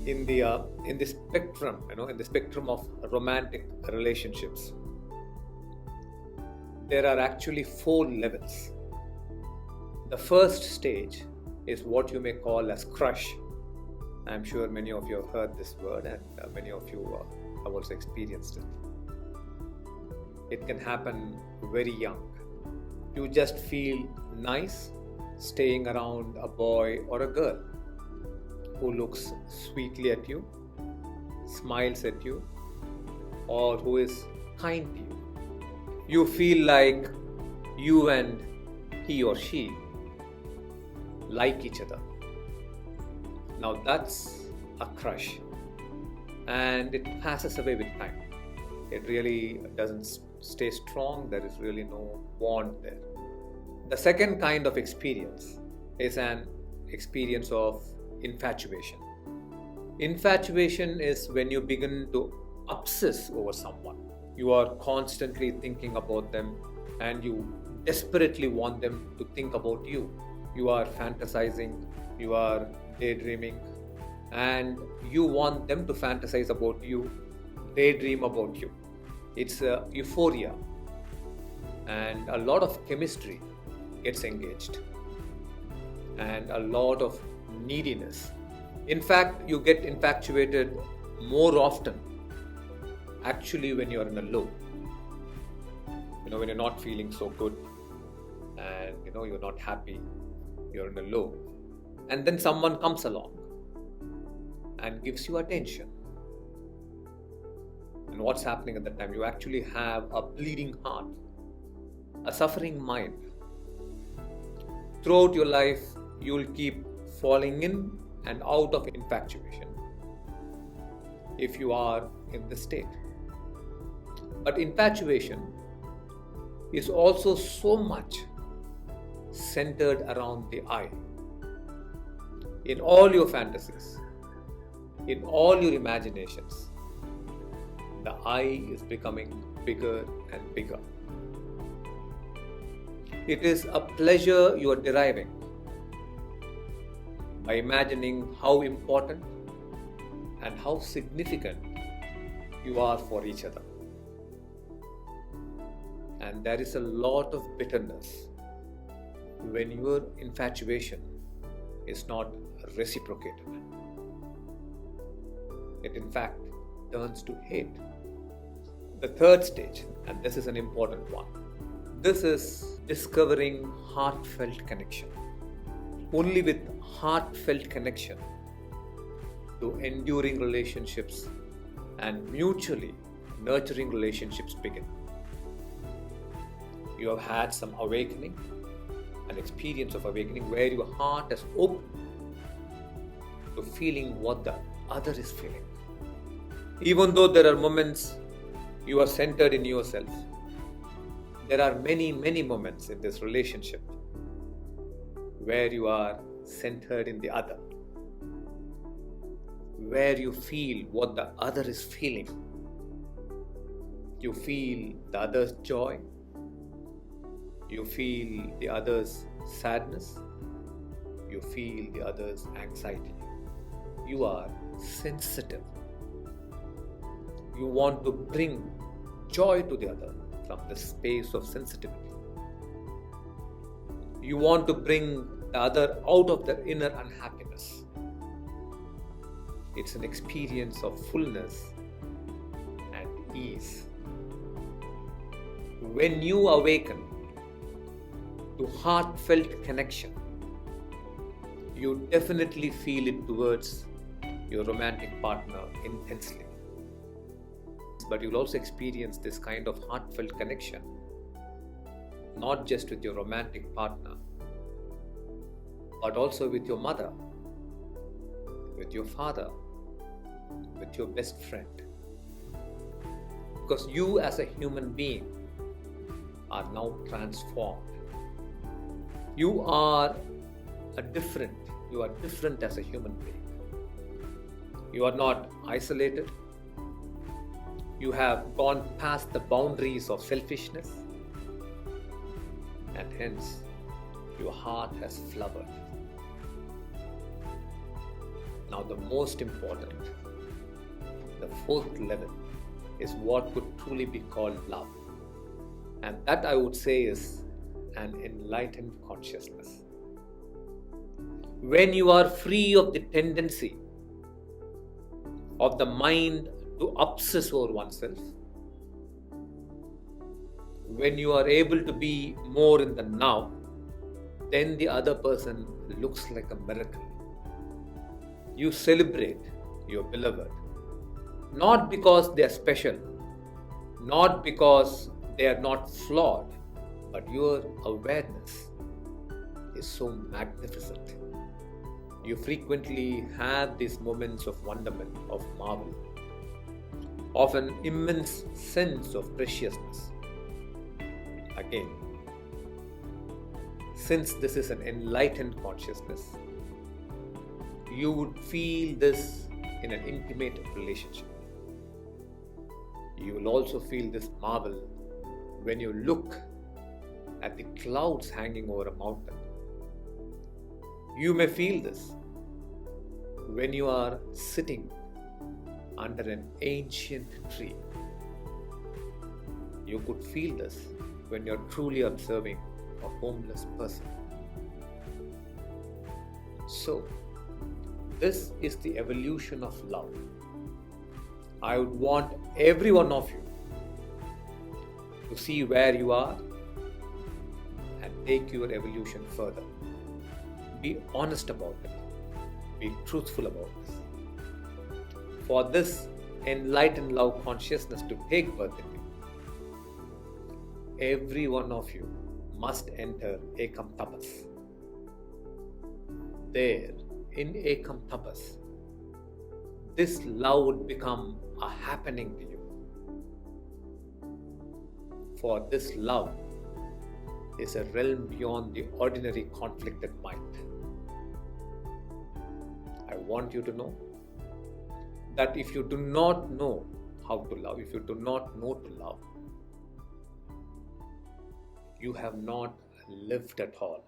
in the spectrum, in the spectrum of romantic relationships, there are actually 4 levels. The first stage is what you may call as crush. I'm sure many of you have heard this word, and many of you have also experienced it. It can happen very young. You just feel nice staying around a boy or a girl who looks sweetly at you, smiles at you, or who is kind to you. You feel like you and he or she like each other. Now that's a crush, and it passes away with time. It really doesn't stay strong. There is really no bond there. The second kind of experience is an experience of infatuation. Infatuation is when you begin to obsess over someone. You are constantly thinking about them, and you desperately want them to think about you. You are fantasizing, you are daydreaming, and you want them to fantasize about you, daydream about you. It's a euphoria, and a lot of chemistry gets engaged, and a lot of neediness. In fact, you get infatuated more often actually when you're in a low. When you're not feeling so good, and you're not happy, you're in a low, and then someone comes along and gives you attention. And what's happening at that time? You actually have a bleeding heart, a suffering mind. Throughout your life, you'll keep falling in and out of infatuation if you are in this state. But infatuation is also so much centered around the I. In all your fantasies, in all your imaginations, the I is becoming bigger and bigger. It is a pleasure you are deriving by imagining how important and how significant you are for each other. And there is a lot of bitterness when your infatuation is not reciprocated. It in fact turns to hate. The third stage, and this is an important one, this is discovering heartfelt connection. Only with heartfelt connection do enduring relationships and mutually nurturing relationships begin. You have had some awakening, an experience of awakening where your heart has opened to feeling what the other is feeling. Even though there are moments you are centered in yourself, there are many, many moments in this relationship where you are centered in the other, where you feel what the other is feeling. You feel the other's joy, you feel the other's sadness, you feel the other's anxiety. You are sensitive. You want to bring joy to the other from the space of sensitivity. You want to bring the other out of their inner unhappiness. It's an experience of fullness and ease. When you awaken to heartfelt connection, you definitely feel it towards your romantic partner intensely. But you'll also experience this kind of heartfelt connection not just with your romantic partner, but also with your mother, with your father, with your best friend. Because you as a human being are now transformed. You are different as a human being. You are not isolated. You have gone past the boundaries of selfishness, and hence your heart has flowered. Now the most important, the fourth level, is what could truly be called love. And that I would say is an enlightened consciousness. When you are free of the tendency of the mind to obsess over oneself, when you are able to be more in the now, then the other person looks like a miracle. You celebrate your beloved, not because they are special, not because they are not flawed, but your awareness is so magnificent. You frequently have these moments of wonderment, of marvel, of an immense sense of preciousness. Again, since this is an enlightened consciousness, you would feel this in an intimate relationship. You will also feel this marvel when you look at the clouds hanging over a mountain. You may feel this when you are sitting under an ancient tree. You could feel this when you're truly observing a homeless person. So, this is the evolution of love. I would want every one of you to see where you are and take your evolution further. Be honest about it. Be truthful about this. For this enlightened love consciousness to take birth in you, every one of you must enter Ekam Tapas. There, in Ekam Tapas, this love would become a happening to you. For this love is a realm beyond the ordinary conflicted mind. I want you to know that if you do not know how to love, if you do not know to love, you have not lived at all.